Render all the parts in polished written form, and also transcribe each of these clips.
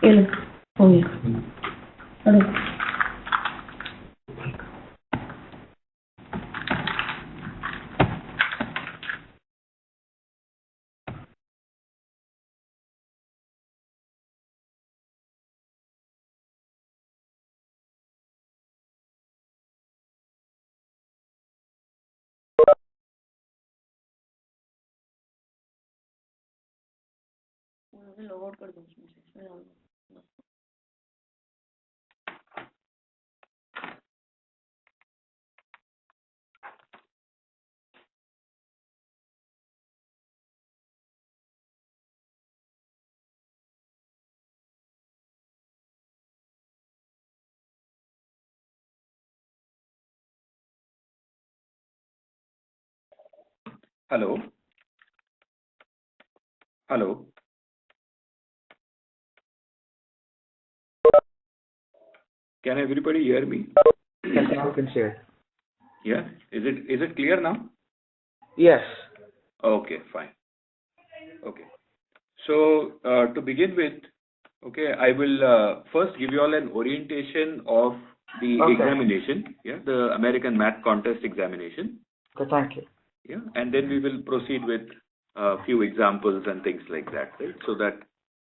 चलो हो गया पढ़ो। लॉग आउट कर दो उसमें से। Hello. Hello. Can everybody hear me? Yes, now can share. Yeah. Is it clear now? Yes. Okay, fine. Okay. So to begin with, okay, I will first give you all an orientation of the examination. Yeah, the American Math Contest examination. Okay, thank you. Yeah, and then we will proceed with a few examples and things like that, right? So that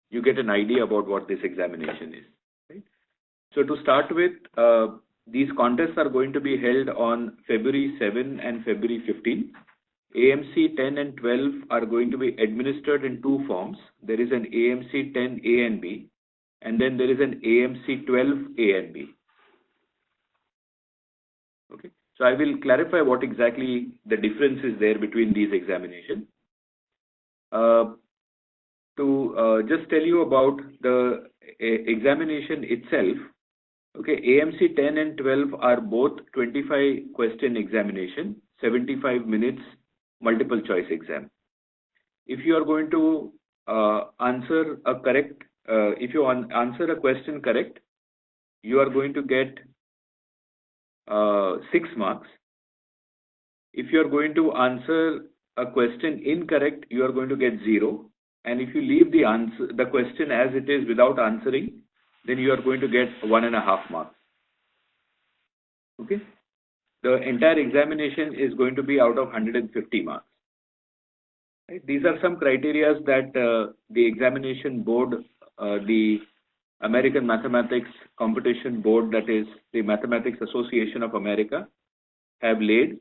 you get an idea about what this examination is. Right? So to start with, these contests are going to be held on February 7 and February 15. AMC 10 and 12 are going to be administered in two forms. There is an AMC 10 A and B, and then there is an AMC 12 A and B. Okay. So I will clarify what exactly the difference is there between these examinations. To just tell you about the examination itself, okay, AMC 10 and 12 are both 25 question examination, 75 minutes multiple choice exam. If you are going to answer a correct, if you answer a question correct, you are going to get 6 marks. If you are going to answer a question incorrect, you are going to get 0. And if you leave the question as it is without answering, then you are going to get 1.5 marks. Okay. The entire examination is going to be out of 150 marks. Right? These are some criteria that the examination board, the American Mathematics Competition Board, that is the Mathematics Association of America, have laid.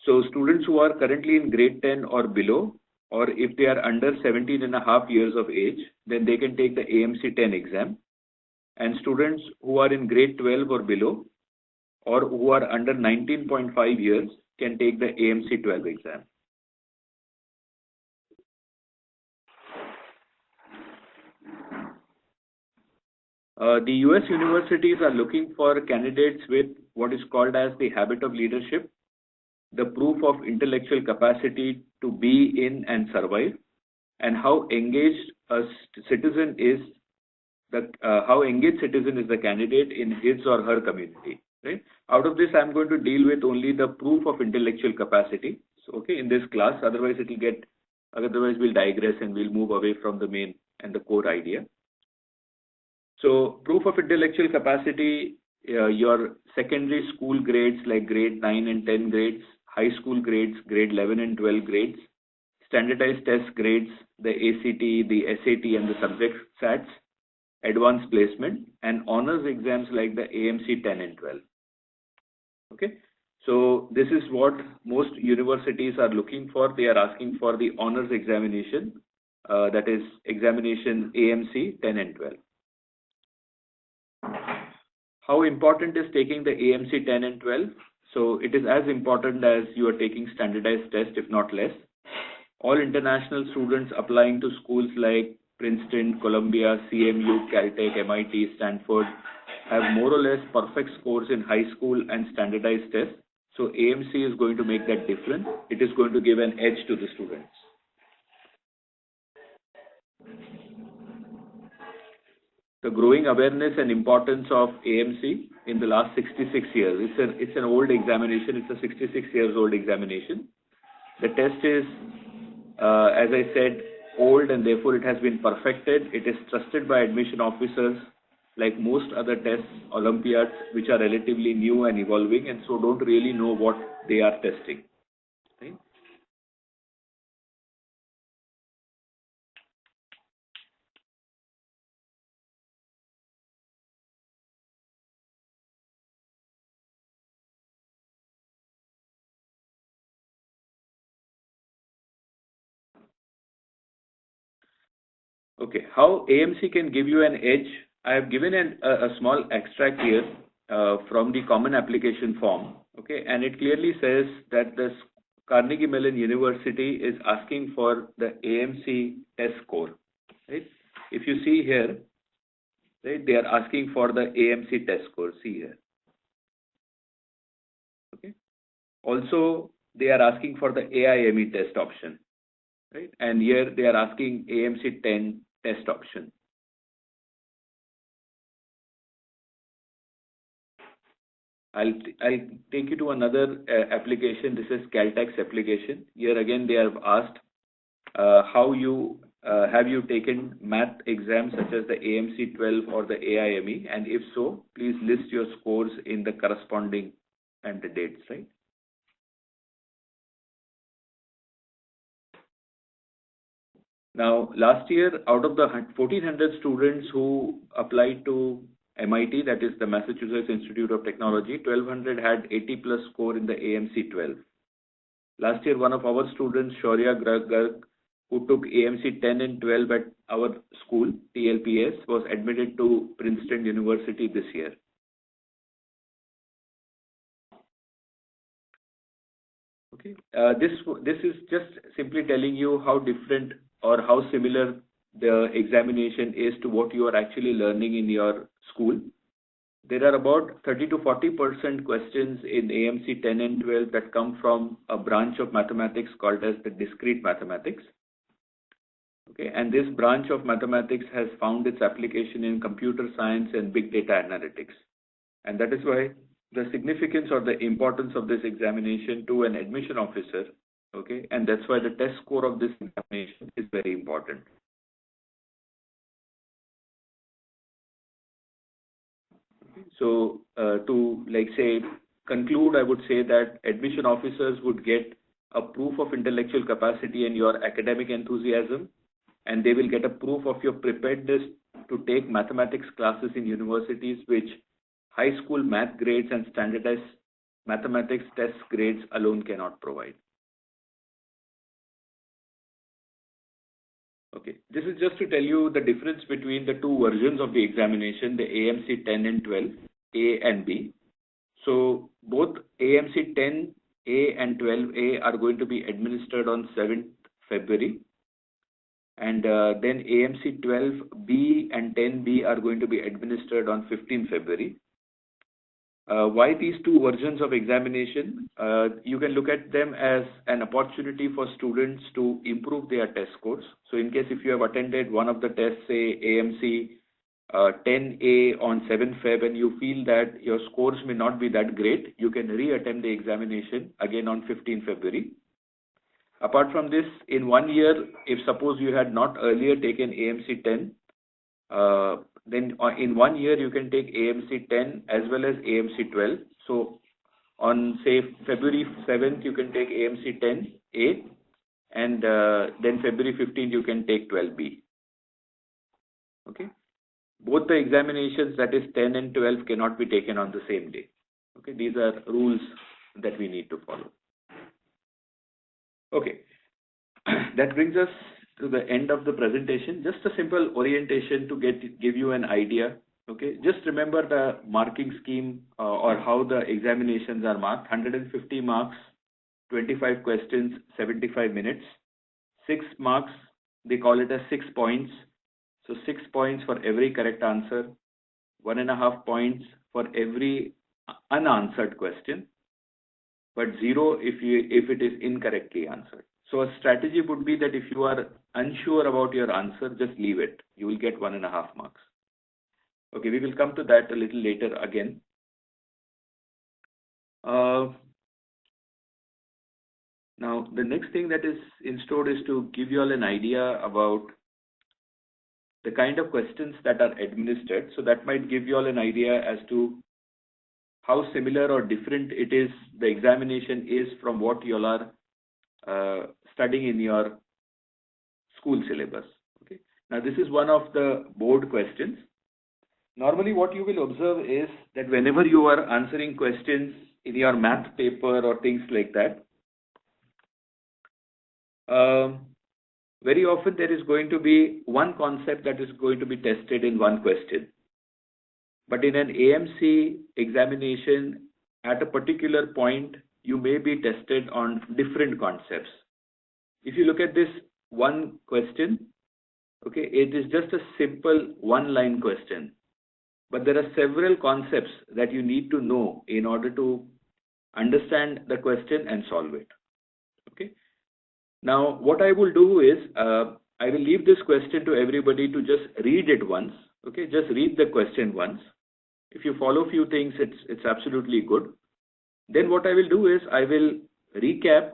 So students who are currently in grade 10 or below, or if they are under 17.5 years of age, then they can take the AMC 10 exam. And students who are in grade 12 or below, or who are under 19.5 years, can take the AMC 12 exam. The US universities are looking for candidates with what is called as the habit of leadership, the proof of intellectual capacity to be in and survive, and how engaged a citizen is the candidate in his or her community. Right? Out of this, I'm going to deal with only the proof of intellectual capacity. So, okay, in this class, otherwise we'll digress and we'll move away from the main and the core idea. So, proof of intellectual capacity, your secondary school grades like grade 9 and 10 grades, high school grades, grade 11 and 12 grades, standardized test grades, the ACT, the SAT and the subject SATs, advanced placement, and honors exams like the AMC 10 and 12. Okay, so this is what most universities are looking for. They are asking for the honors examination, that is examination AMC 10 and 12. How important is taking the AMC 10 and 12? So it is as important as you are taking standardized test, if not less. All international students applying to schools like Princeton, Columbia, CMU, Caltech, MIT, Stanford have more or less perfect scores in high school and standardized tests. So AMC is going to make that difference. It is going to give an edge to the students. The growing awareness and importance of AMC in the last 66 years. It's an old examination. It's a 66 years old examination. The test is, as I said, old and therefore it has been perfected. It is trusted by admission officers like most other tests, Olympiads, which are relatively new and evolving, and so don't really know what they are testing. Right? Okay, how AMC can give you an edge? I have given a small extract here from the common application form. Okay, and it clearly says that this Carnegie Mellon University is asking for the AMC test score. Right? If you see here, right, they are asking for the AMC test score. See here. Okay. Also, they are asking for the AIME test option. Right, and here they are asking AMC 10 test option. I'll take you to another application. This is Caltex application. Here again they have asked how you have you taken math exams such as the AMC 12 or the AIME, and if so, please list your scores in the corresponding and the dates. Right. Now, last year, out of the 1,400 students who applied to MIT, that is the Massachusetts Institute of Technology, 1,200 had 80 plus score in the AMC 12. Last year, one of our students, Shaurya Garg, who took AMC 10 and 12 at our school, TLPS, was admitted to Princeton University this year. Okay, this is just simply telling you how different or how similar the examination is to what you are actually learning in your school. There are about 30 to 40% questions in AMC 10 and 12 that come from a branch of mathematics called as the discrete mathematics. Okay, and this branch of mathematics has found its application in computer science and big data analytics. And that is why the significance or the importance of this examination to an admission officer. Okay, and that's why the test score of this examination is very important. So to conclude, I would say that admission officers would get a proof of intellectual capacity and your academic enthusiasm, and they will get a proof of your preparedness to take mathematics classes in universities which high school math grades and standardized mathematics test grades alone cannot provide. Okay, this is just to tell you the difference between the two versions of the examination, the AMC 10 and 12, A and B. So both AMC 10A and 12A are going to be administered on 7th February. And then AMC 12B and 10B are going to be administered on 15th February. Why these two versions of examination? You can look at them as an opportunity for students to improve their test scores. So in case if you have attended one of the tests, say AMC 10A on 7th Feb, and you feel that your scores may not be that great, you can re-attempt the examination again on 15th February. Apart from this, in 1 year, if suppose you had not earlier taken AMC 10, then in 1 year you can take AMC 10 as well as AMC 12. So on say February 7th you can take AMC 10A, and then February 15th you can take 12B. Okay, both the examinations, that is 10 and 12, cannot be taken on the same day. Okay, these are rules that we need to follow. Okay, that brings us to the end of the presentation. Just a simple orientation to give you an idea. Okay, just remember the marking scheme or how the examinations are marked. 150 marks, 25 questions, 75 minutes. 6 marks, they call it as 6 points. So 6 points for every correct answer, 1.5 points for every unanswered question, but 0 if it is incorrectly answered. So a strategy would be that if you are unsure about your answer, just leave it. You will get 1.5 marks. Okay, we will come to that a little later again. Now, the next thing that is in store is to give you all an idea about the kind of questions that are administered. So that might give you all an idea as to how similar or different it is, the examination is from what you all are studying in your school syllabus. Okay. Now, this is one of the board questions. Normally, what you will observe is that whenever you are answering questions in your math paper or things like that, very often there is going to be one concept that is going to be tested in one question. But in an AMC examination, at a particular point, you may be tested on different concepts. If you look at this one question, okay, it is just a simple one-line question. But there are several concepts that you need to know in order to understand the question and solve it. Okay. Now, what I will do is, I will leave this question to everybody to just read it once. Okay, just read the question once. If you follow a few things, it's absolutely good. Then what I will do is, I will recap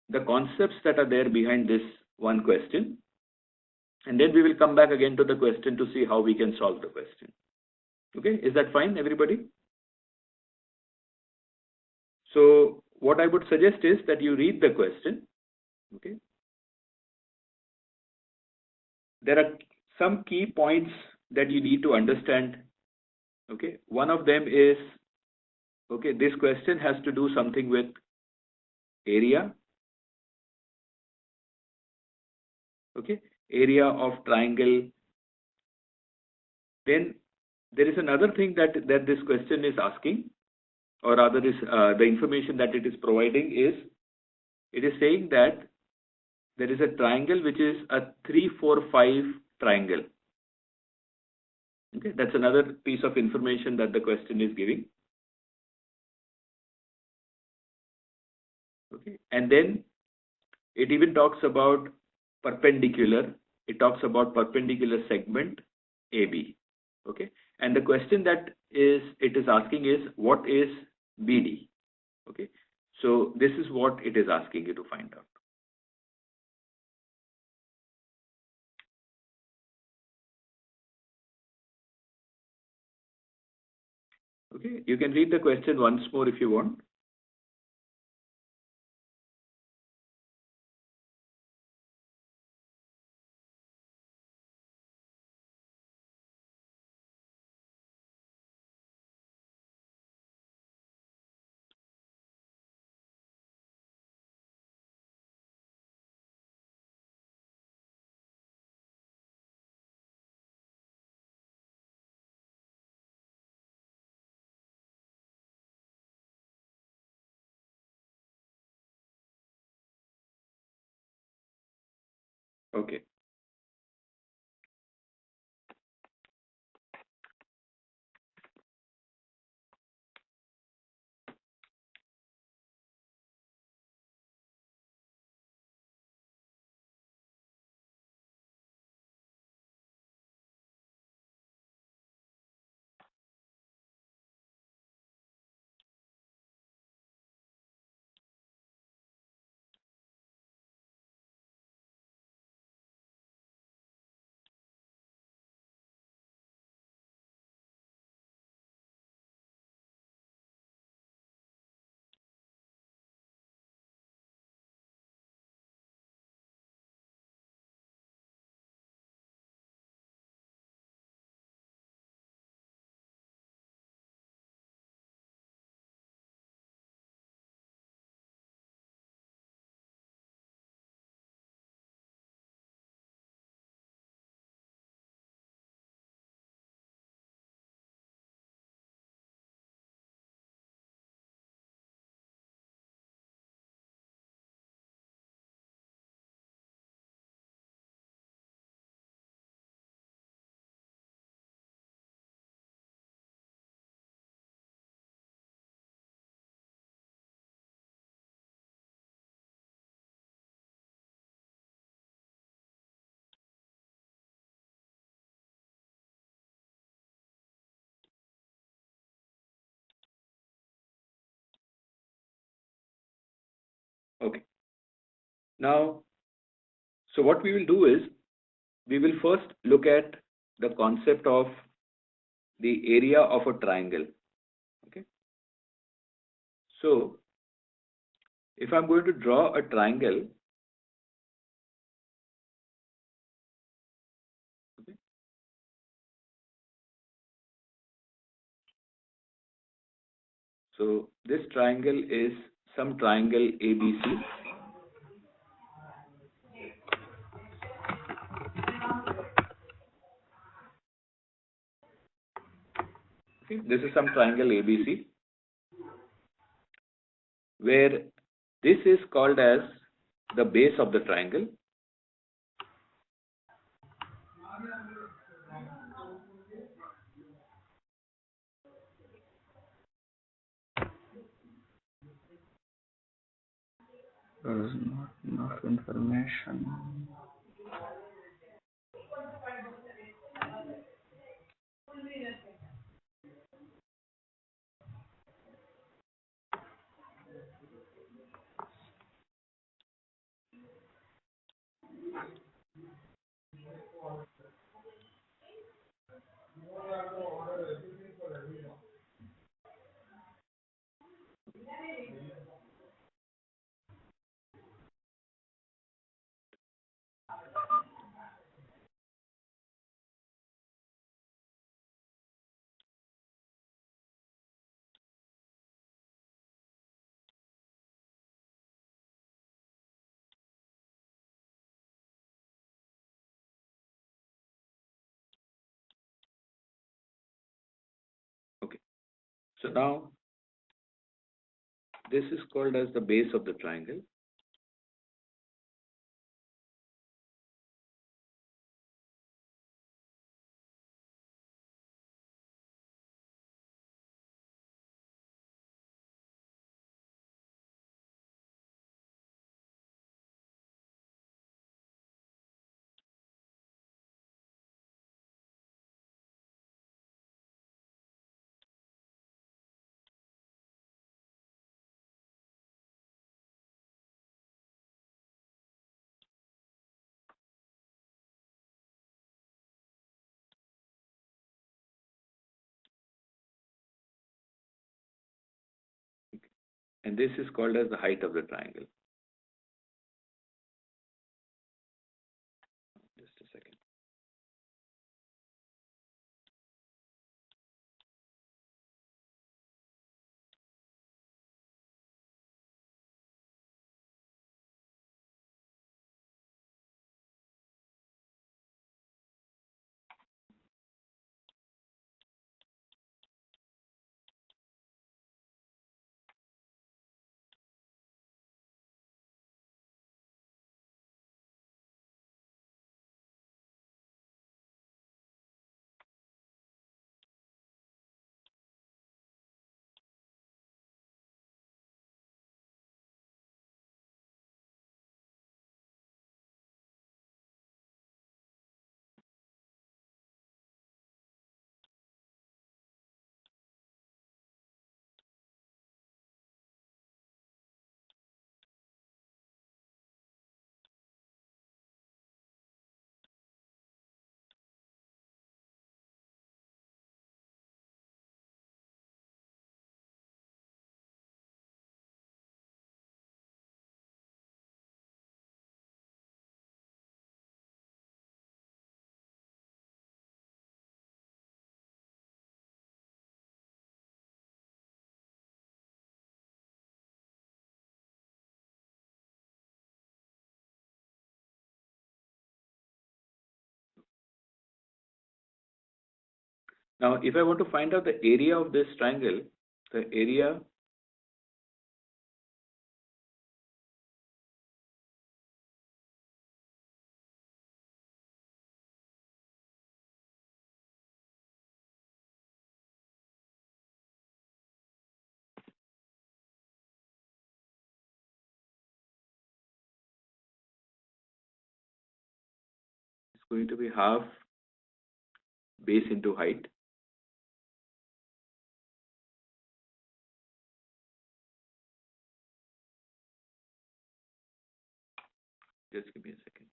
the concepts that are there behind this one question. And then we will come back again to the question to see how we can solve the question. Okay, is that fine, everybody? So what I would suggest is that you read the question. Okay. There are some key points that you need to understand. Okay. One of them is, okay, this question has to do something with area. Okay. Area of triangle. Then there is another thing that this question is asking, or rather is the information that it is providing is, it is saying that there is a triangle which is a 3, 4, 5 triangle. Okay, that's another piece of information that the question is giving. Okay, and then it even talks about perpendicular. It talks about perpendicular segment AB. Okay, and the question that it is asking is, what is BD? Okay, so this is what it is asking you to find out. Okay, you can read the question once more if you want. Okay. Okay. Now, so what we will do is, we will first look at the concept of the area of a triangle. Okay. So, if I'm going to draw a triangle, okay, so this triangle is some triangle ABC. Okay, this is some triangle ABC, where this is called as the base of the triangle. There is not enough information. Okay, so now this is called as the base of the triangle. And this is called as the height of the triangle. Just a second. Now, if I want to find out the area of this triangle, the area is going to be half base into height. Just give me a second.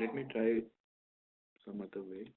Let me try some other way.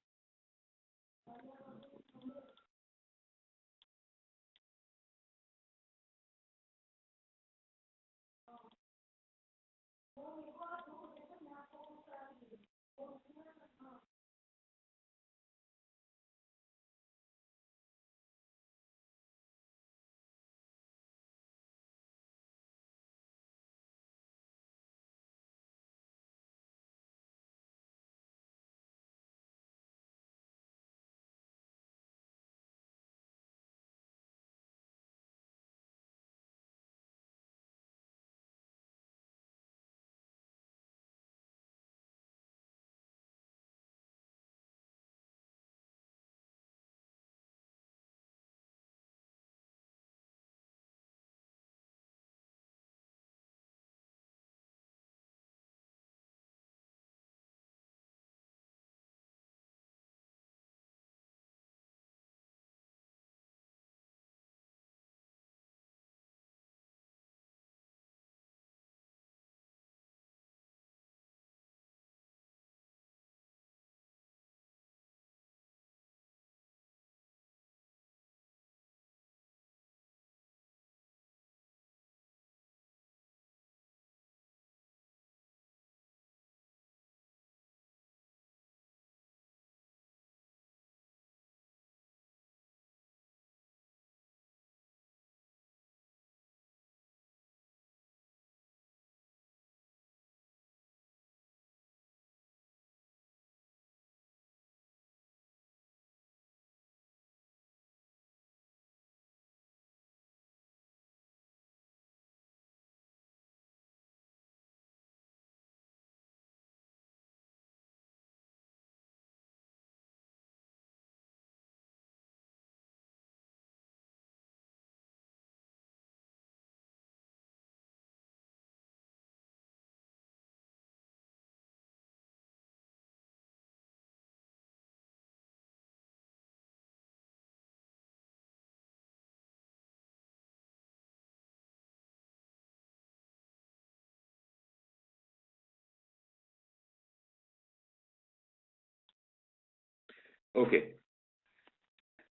Okay.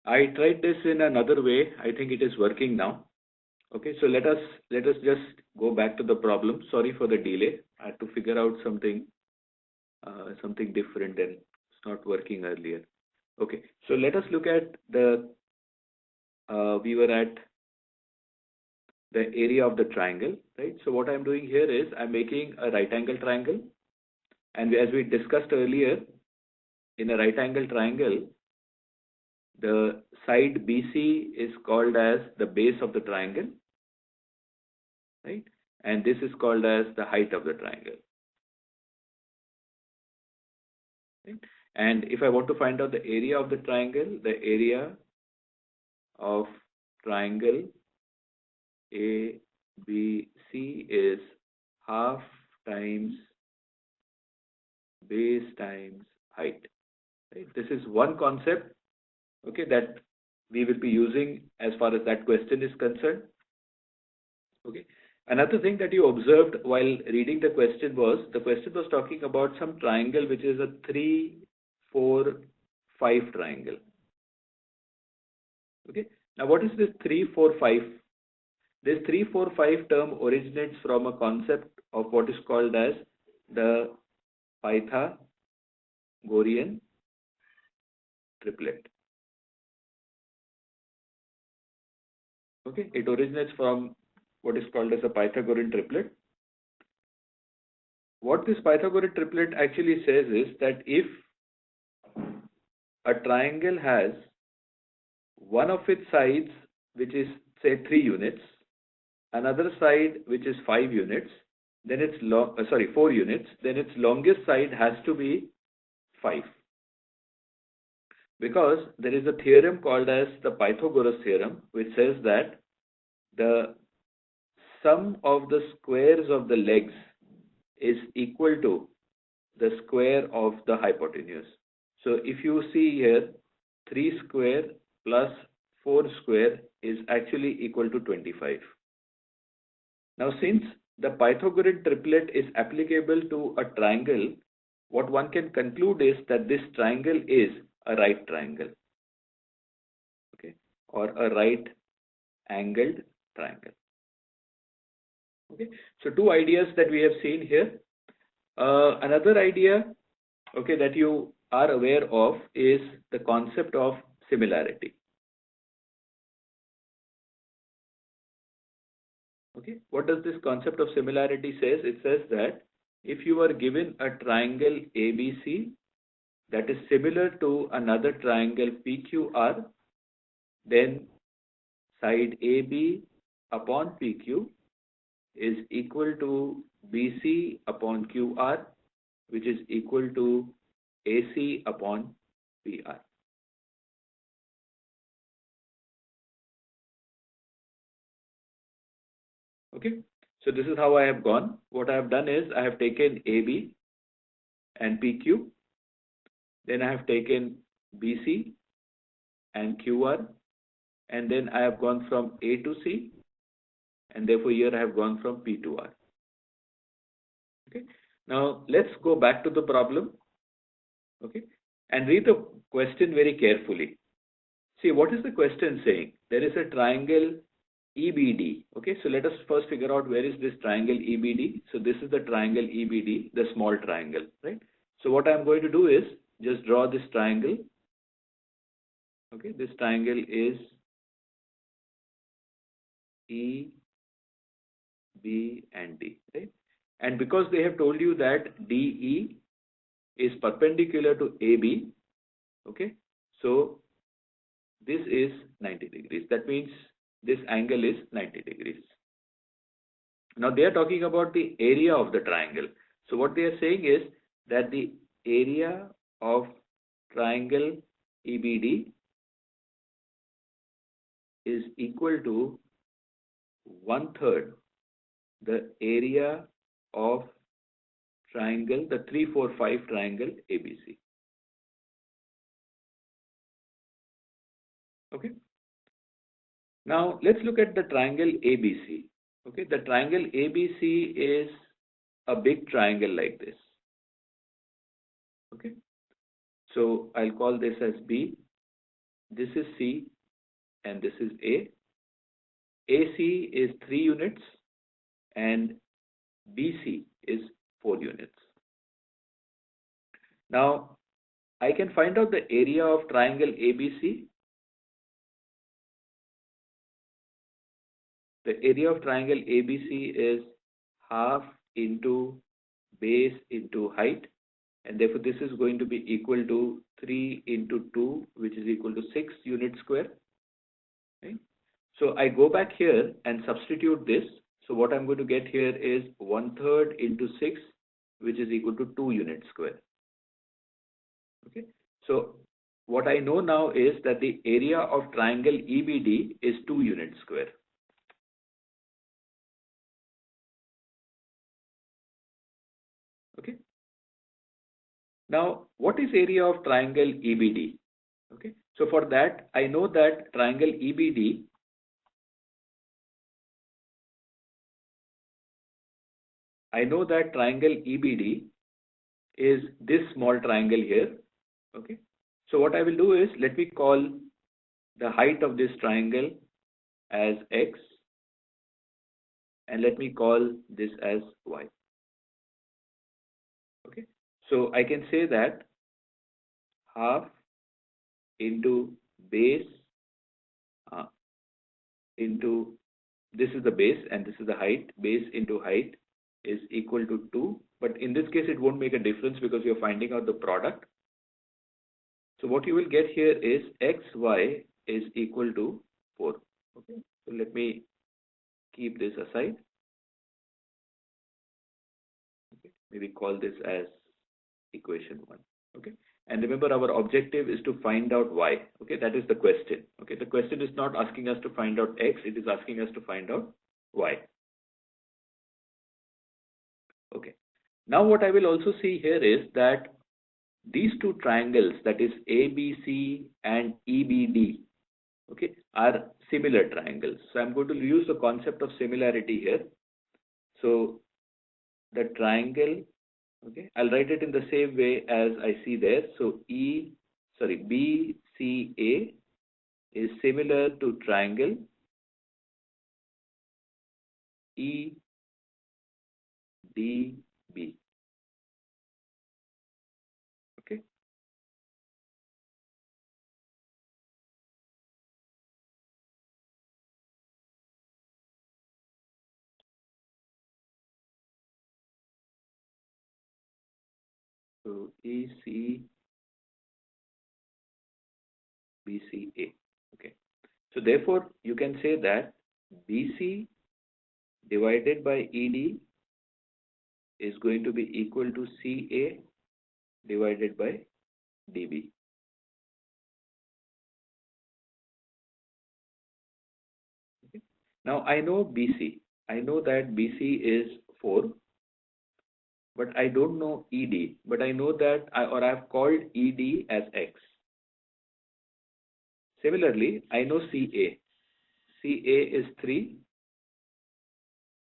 I tried this in another way. I think it is working now. Okay, so let us just go back to the problem. Sorry for the delay. I had to figure out something different and it's not working earlier. Okay, so let us look at we were at the area of the triangle, right? So what I'm doing here is I'm making a right angle triangle, and as we discussed earlier, in a right angle triangle, the side BC is called as the base of the triangle, right? And this is called as the height of the triangle. Right? And if I want to find out the area of the triangle, the area of triangle ABC is half times base times height. Right? This is one concept, okay, that we will be using as far as that question is concerned. Okay. Another thing that you observed while reading the question was talking about some triangle which is a 3, 4, 5 triangle. Okay. Now what is this 3, 4, 5? This 3, 4, 5 term originates from a concept of what is called as the Pythagorean triplet. Okay, it originates from what is called as a Pythagorean triplet. What this Pythagorean triplet actually says is that if a triangle has one of its sides which is say 3 units, another side which is 5 units, then its 4 units, then its longest side has to be 5. Because there is a theorem called as the Pythagoras theorem, which says that the sum of the squares of the legs is equal to the square of the hypotenuse. So if you see here, 3 square plus 4 square is actually equal to 25. Now since the Pythagorean triplet is applicable to a triangle, what one can conclude is that this triangle is a right triangle, okay, or a right angled triangle. Okay, so 2 ideas that we have seen here. Another idea, okay, that you are aware of is the concept of similarity. Okay, what does this concept of similarity says? It says that if you are given a triangle ABC that is similar to another triangle PQR, then side AB upon PQ is equal to BC upon QR, which is equal to AC upon PR. Okay, so this is how I have gone. What I have done is I have taken AB and PQ, then I have taken BC and QR, and then I have gone from A to C, and therefore here I have gone from P to R. Okay, now let's go back to the problem, okay, and read the question very carefully. See, what is the question saying? There is a triangle EBD. Okay, so let us first figure out where is this triangle EBD. So this is the triangle EBD, the small triangle, right? So what I'm going to do is just draw this triangle. Okay, this triangle is E, B, and D, right? And because they have told you that DE is perpendicular to AB, okay, so this is 90 degrees. That means this angle is 90 degrees. Now they are talking about the area of the triangle. So what they are saying is that the area of triangle EBD is equal to 1/3 the area of triangle, the 3, 4, 5 triangle ABC. Okay. Now let's look at the triangle ABC. Okay, the triangle ABC is a big triangle like this. Okay, so I'll call this as B, this is C, and this is A. AC is 3 units and BC is 4 units. Now I can find out the area of triangle ABC. The area of triangle ABC is half into base into height. and therefore this is going to be equal to 3 into 2, which is equal to 6 unit square. Right? So I go back here and substitute this. So what I'm going to get here is 1/3 into 6, which is equal to 2 unit square. Okay. So what I know now is that the area of triangle EBD is 2 unit square. Okay. Now, what is area of triangle EBD? Okay. So for that, I know that triangle EBD is this small triangle here. Okay. So what I will do is, let me call the height of this triangle as X, and let me call this as Y. Okay. So I can say that half into base into, this is the base and this is the height, base into height is equal to 2. But in this case, it won't make a difference because you're finding out the product. So what you will get here is xy is equal to 4. Okay. So let me keep this aside. Okay. Maybe call this as equation 1. Okay. And remember, our objective is to find out y. Okay. That is the question. Okay. The question is not asking us to find out x. It is asking us to find out y. Okay. Now what I will also see here is that these two triangles, that is ABC and EBD, okay, are similar triangles. So I'm going to use the concept of similarity here. So the triangle, okay, I'll write it in the same way as I see there. So BCA is similar to triangle EDB. Okay. So BCA. Okay. So therefore, you can say that BC divided by ED is going to be equal to CA divided by DB. Okay. Now I know BC. I know that BC is 4, but I don't know ED. But I know that I've called ED as X. Similarly, I know CA. CA is 3,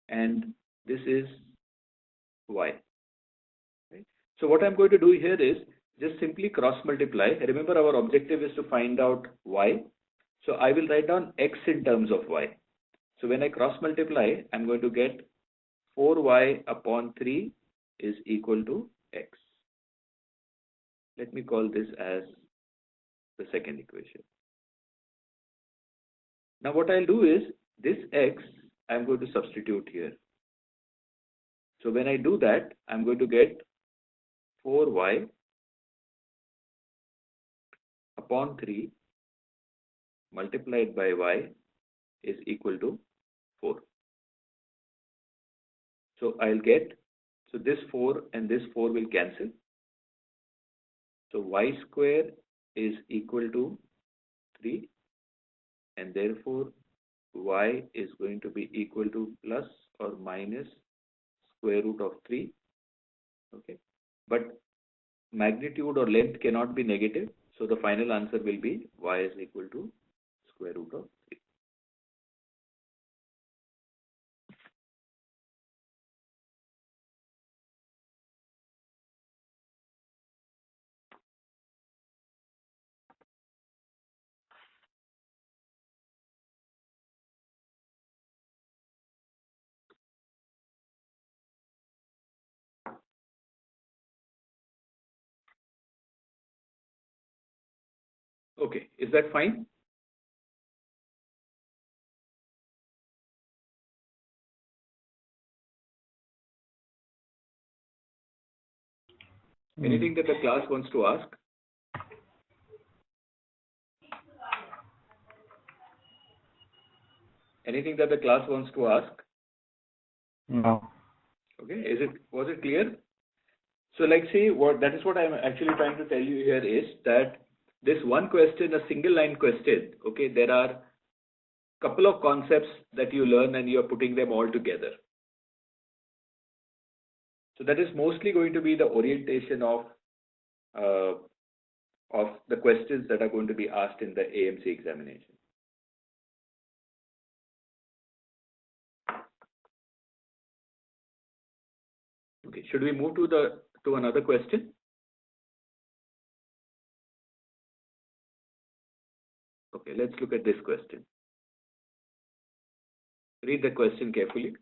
and this is Y. Right? So what I'm going to do here is just simply cross multiply. Remember, our objective is to find out Y. So I will write down X in terms of Y. So when I cross multiply, I'm going to get 4y upon 3 is equal to X. Let me call this as the second equation. Now what I'll do is, this X, I'm going to substitute here. So when I do that, I'm going to get 4y upon 3 multiplied by y is equal to 4. So I'll get, so this 4 and this 4 will cancel. So y square is equal to 3, and therefore y is going to be equal to plus or minus square root of 3. Okay. But magnitude or length cannot be negative. So the final answer will be y is equal to square root of 3. Okay, is that fine? Anything that the class wants to ask? Anything that the class wants to ask? No. Okay, was it clear? So like say that is what I'm actually trying to tell you here is that this one question, a single line question, okay, there are couple of concepts that you learn and you are putting them all together. So that is mostly going to be the orientation of the questions that are going to be asked in the AMC examination. Okay, should we move to another question? Okay, let's look at this question. Read the question carefully.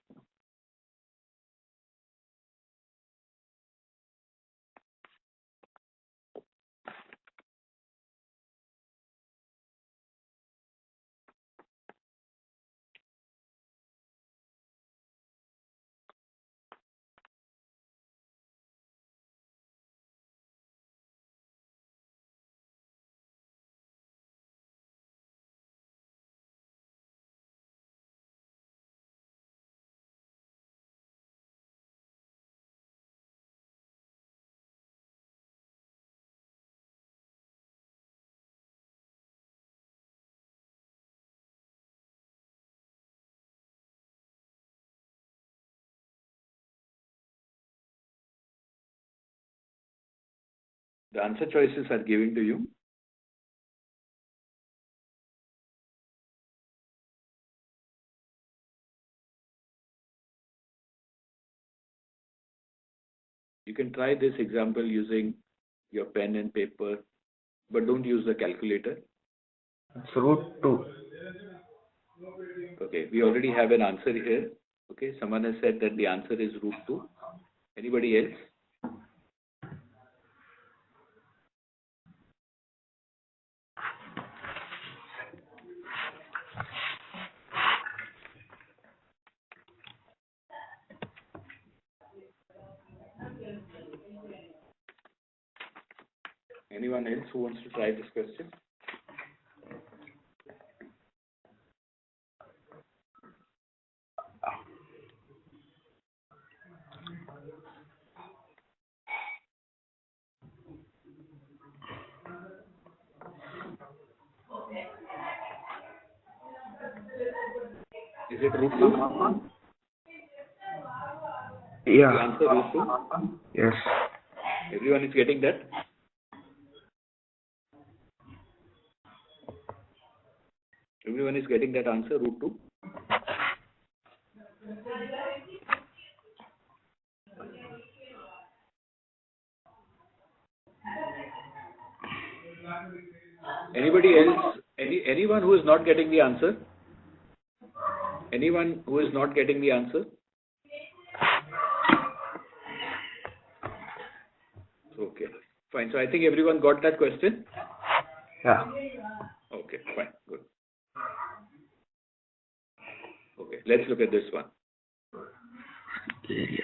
The answer choices are given to you. You can try this example using your pen and paper, but don't use the calculator. It's root 2. Okay, we already have an answer here. Okay, someone has said that the answer is root 2. Anybody else? Anyone else who wants to try this question? Is it root 2? Yeah. The answer root 2? Yes. Everyone is getting that? Everyone is getting that answer, root 2? Anybody else? Anyone who is not getting the answer? Anyone who is not getting the answer? Okay, fine. So I think everyone got that question? Yeah. Okay, fine, good. Okay, let's look at this one. Area.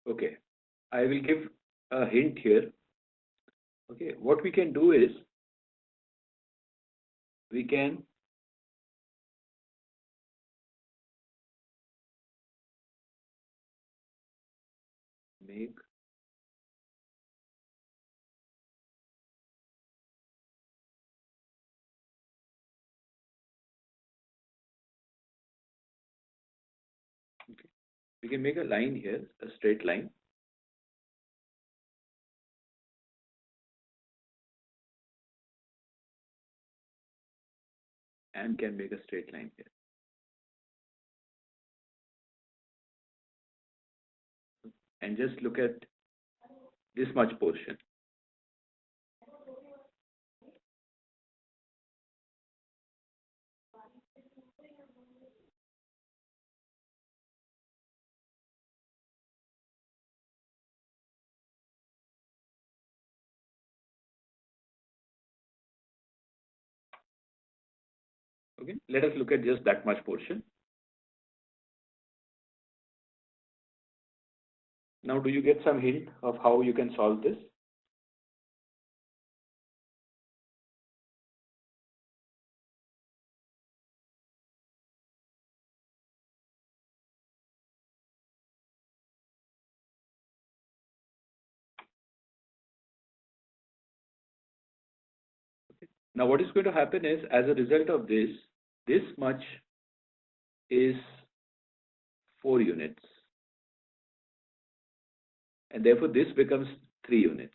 Okay, I will give a hint here. Okay, what we can do is we can make we can make a line here, a straight line. And can make a straight line here. And just look at this much portion. Okay, let us look at just that much portion. Now, do you get some hint of how you can solve this? Now, what is going to happen is, as a result of this, this much is 4 units. And therefore, this becomes 3 units.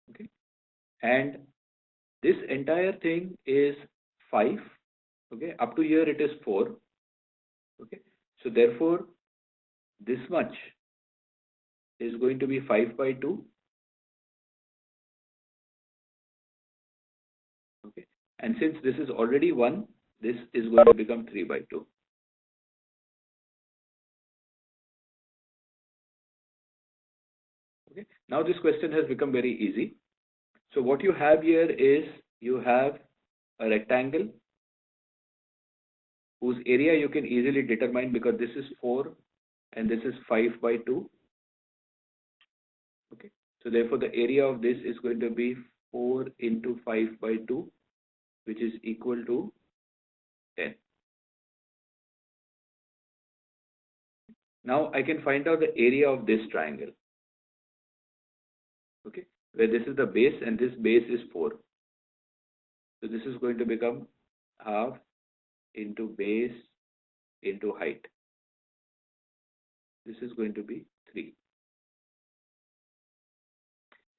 Okay. And this entire thing is 5. Okay. Up to here, it is 4. Okay. So, therefore, this much is going to be 5 by 2. Okay. And since this is already 1, this is going to become 3 by 2. Okay. Now this question has become very easy. So what you have here is you have a rectangle whose area you can easily determine because this is 4 and this is 5 by 2. Okay. So therefore the area of this is going to be 4 into 5 by 2, which is equal to 10. Now I can find out the area of this triangle. Okay, where this is the base and this base is 4. So this is going to become half into base into height. This is going to be 3.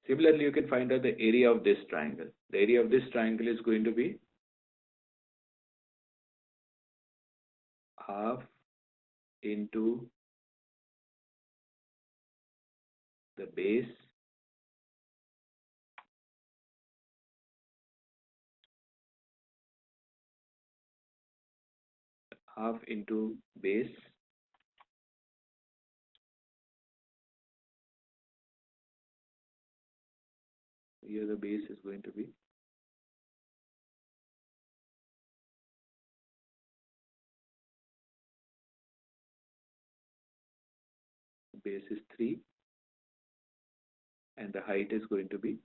Similarly, you can find out the area of this triangle. The area of this triangle is going to be half into the base half into base here the base is going to be base is 3 and the height is going to be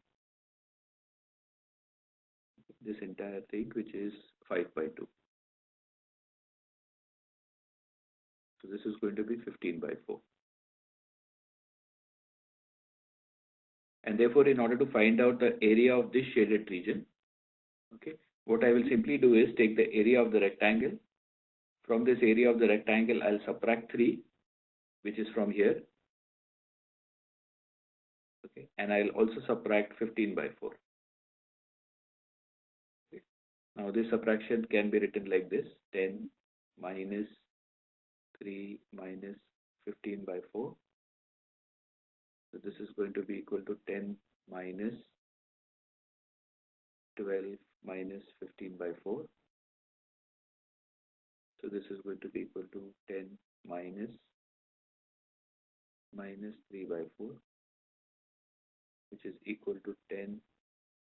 this entire thing, which is 5 by 2. So this is going to be 15 by 4. And therefore, in order to find out the area of this shaded region, okay, what I will simply do is take the area of the rectangle. From this area of the rectangle, I'll subtract 3, which is from here. Okay, and I'll also subtract 15 by 4. Okay. Now this subtraction can be written like this: 10 minus 3 minus 15 by 4. So this is going to be equal to 10 minus 12 minus 15 by 4. So this is going to be equal to 10 minus 3 by 4, which is equal to 10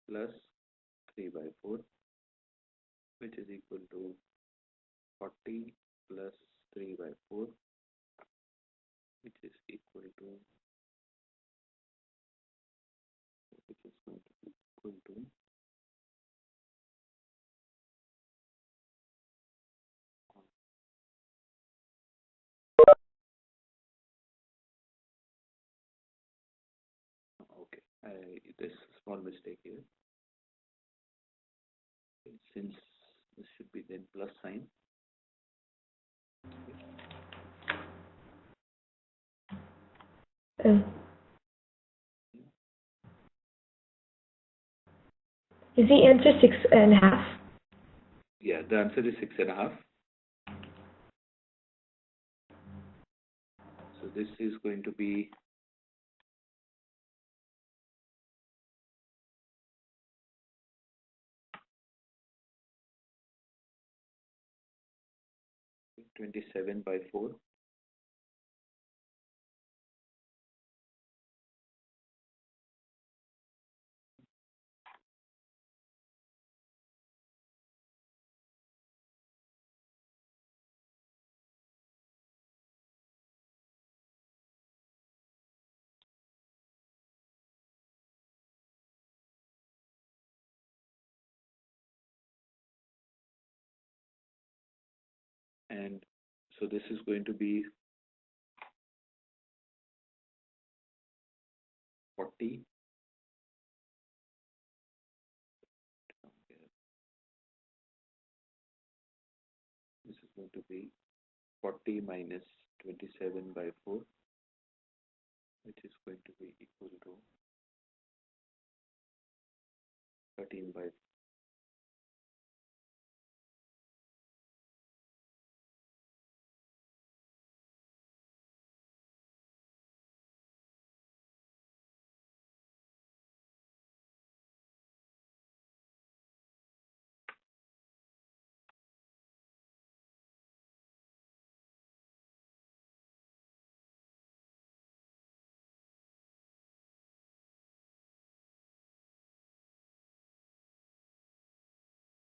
plus 3 by 4, which is equal to 40 plus 3 by 4, which is equal to, which is going to be equal to okay, there's a small mistake here. Since this should be then plus sign. Is the answer 6.5? Yeah, the answer is 6.5. So this is going to be 27 by 4. And so this is going to be 40. This is going to be 40 minus 27 by 4, which is going to be equal to 13 by 4.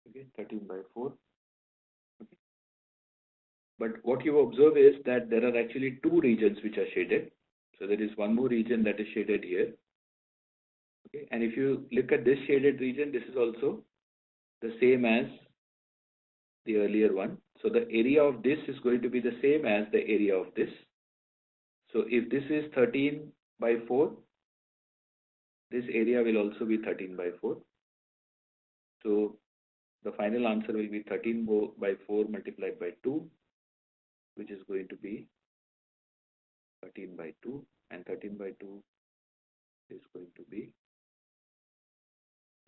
Okay, 13 by 4. Okay. But what you observe is that there are actually two regions which are shaded. So there is one more region that is shaded here. Okay, and if you look at this shaded region, this is also the same as the earlier one. So the area of this is going to be the same as the area of this. So if this is 13 by 4, this area will also be 13 by 4. So the final answer will be 13 by 4 multiplied by 2, which is going to be 13 by 2, and 13 by 2 is going to be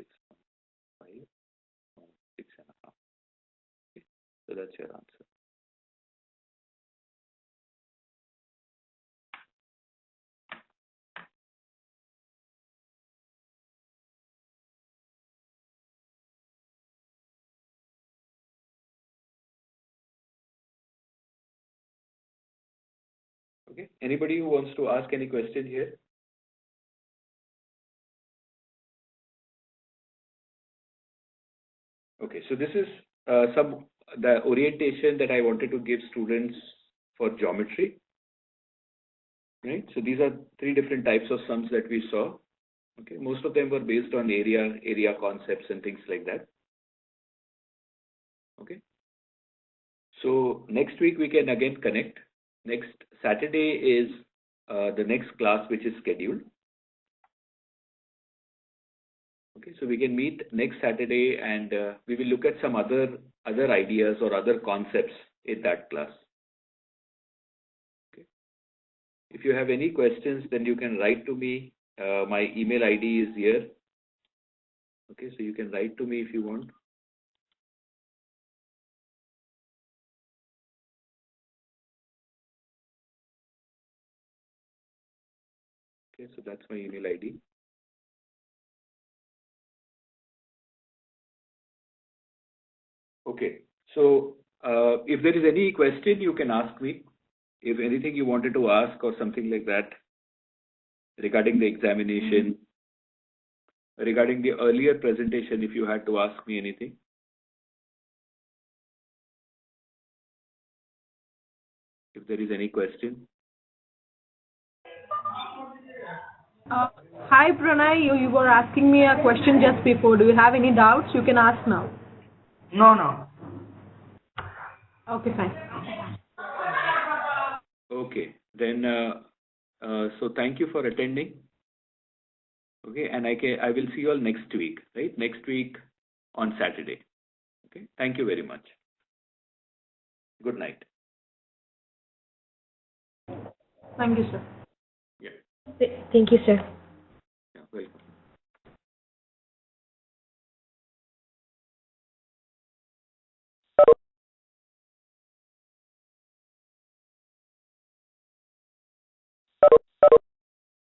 6.5 or 6.5. Okay. So that's your answer. Okay. Anybody who wants to ask any question here? Okay. So this is the orientation that I wanted to give students for geometry. Right. So these are three different types of sums that we saw. Okay. Most of them were based on area concepts and things like that. Okay. So next week we can again connect. Next Saturday is the next class which is scheduled. Okay, so we can meet next Saturday and we will look at some other ideas or other concepts in that class. Okay. If you have any questions, then you can write to me. My email ID is here. Okay, so you can write to me if you want. Okay, so that's my email ID. Okay, so if there is any question, you can ask me. If anything you wanted to ask or something like that regarding the examination, regarding the earlier presentation, if you had to ask me anything. if there is any question. Hi Pranay, you were asking me a question just before. Do you have any doubts? You can ask now. No. Okay, fine. Okay, then, so thank you for attending. Okay, and I will see you all next week, right? Next week on Saturday. Okay, thank you very much. Good night. Thank you, sir. Yeah. Thank you, sir.